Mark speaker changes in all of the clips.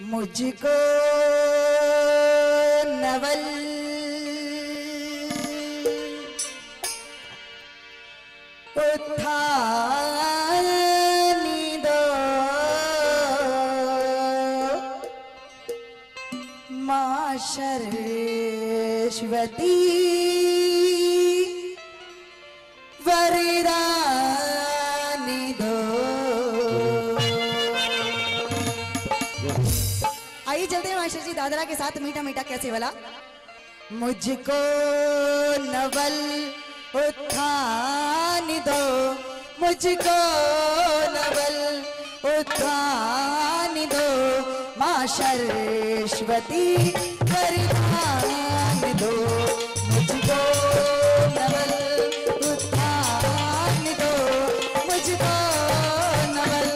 Speaker 1: मुझको नवल उठानी दो, माँ सरस्वती वरदानी दो। आइए चलते हैं मास्टर जी दादरा के साथ मीठा मीठा कैसे वाला। मुझको नवल उठानी दो, मुझको नवल उठानी दो, माँ सरस्वती वरदानी दो। मुझको नवल उठानी दो, मुझको नवल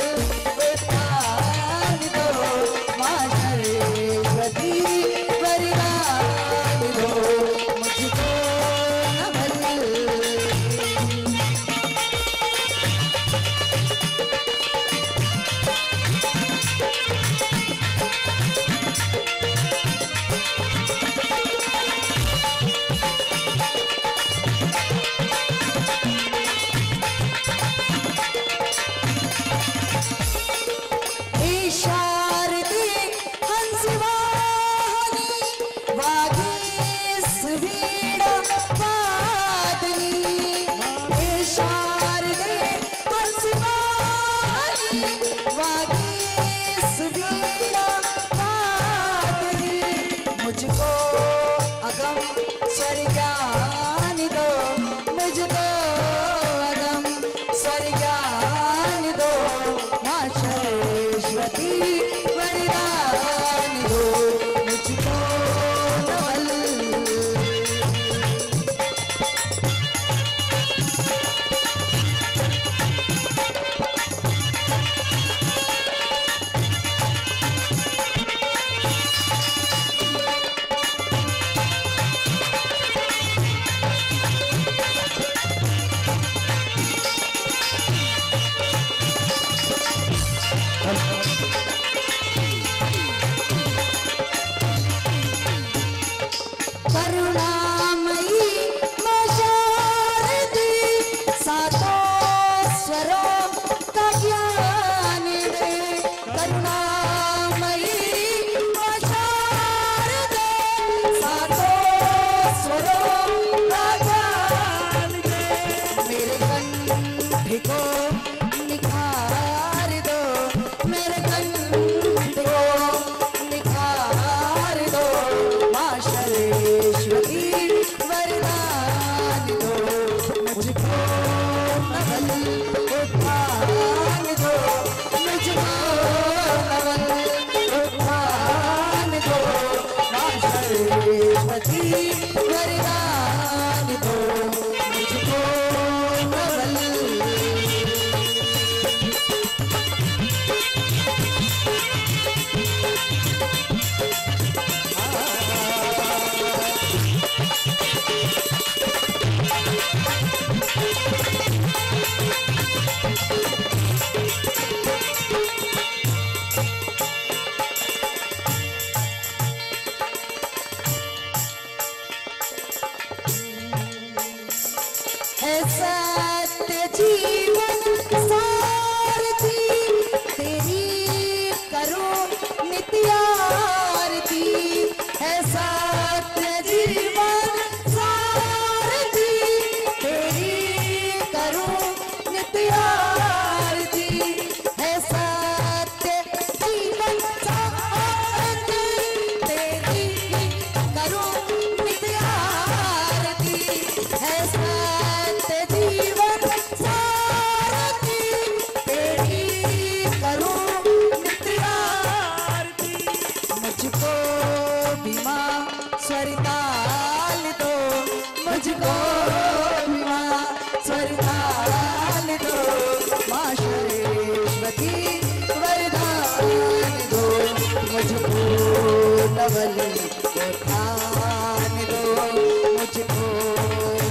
Speaker 1: उठानी दो, माँ सरस्वती वरदानी दो। मुझको नवल मुझको अगम स्वर्गान दो, मुझको अगम स्वर्गान दो, माँ सरस्वती वरदान दो। मुझको नवल करुणामयी माँ शारदी सातों स्वरों का ज्ञान दे। करुणामयी माँ शारदी सातों स्वरों का ज्ञान दे। मेरे कंठ को निखार दो, मेरे कंठ को निखार दो, माँ सरस्वती वरदान दो। मुझको नवल उठान दो, मुझको नवल उठान दो, माँ सरस्वती वरदान दो। मुझको नवल है सत्य जीवन सारथी, तेरी करो नित्य आरती। है सत्य जीवन सारथी, तेरी करो नित्य आरती। है सत्य जीवन सारथी, तेरी करो नित्य आरती। है सत्य जीवन सारथी, तेरी करो नित्य आरती। मुझको भी माँ स्वरताल दो, मुझको भी माँ स्वरताल दो, माँ सरस्वती वरदान दो। मुझको नवल उठान दो, मुझको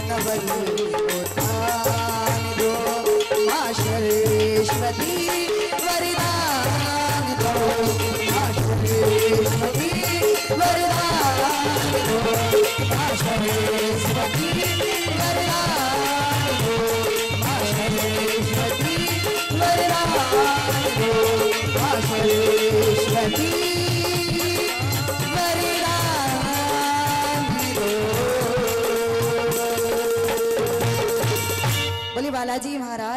Speaker 1: नवल उठान दो, माँ सरस्वती वरदान दो। माँ सरस्वती वरदान दो, माँ सरस्वती वरदान दो, माँ सरस्वती वरदान दो। बोलिए बालाजी महाराज।